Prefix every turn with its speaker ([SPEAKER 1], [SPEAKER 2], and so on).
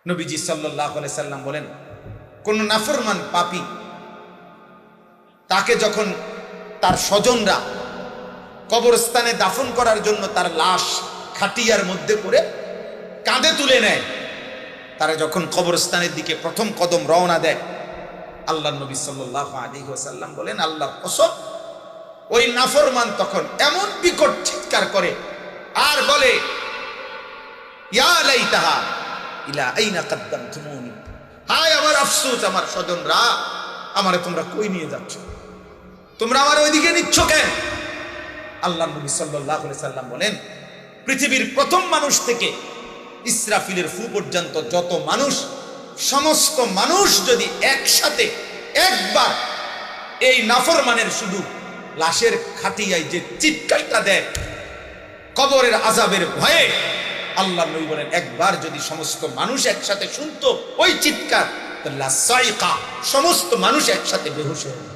[SPEAKER 1] নবীজি সাল্লাল্লাহু আলাইহি সাল্লাম বলেন, কোন নাফরমান পাপী তাকে যখন তার স্বজনরা কবরস্থানে দাফন করার জন্য তার লাশ খাটিয়ার মধ্যে করে কাঁধে তুলে নেয়, তারা যখন কবরস্থানের দিকে প্রথম কদম রওনা দেয়, আল্লাহর নবী সাল্লাল্লাহু আলাইহি ওয়াসাল্লাম বলেন, আল্লাহর কসম, ওই নাফরমান তখন এমন বিকট চিৎকার করে আর বলে, ইয়া লাইতাহা ইলা আইনা কাদ্দামতুমুনি, হায় আমার আফসোস, আমার স্বজনরা, আমারে তোমরা কই নিয়ে যাচ্ছ, তোমরা আমার ওইদিকে নিচ্ছ কেন? আল্লাহর নবী সাল্লাল্লাহু আলাইহি সাল্লাম বলেন, পৃথিবীর প্রথম মানুষ থেকে ইসরাফিলের ফু পর্যন্ত যত মানুষ, সমস্ত মানুষ যদি একসাথে একবার এই নাফরমানের শুধু লাশের খাটিয়ায় যে চিৎকারটা দেয় কবরের আযাবের ভয়ে, আল্লাহর নবী বলেন, একবার যদি সমস্ত মানুষ একসাথে শুনতো ওই চিৎকার, তাহলে সাইকা, সমস্ত মানুষ একসাথে বেহুশ হয়ে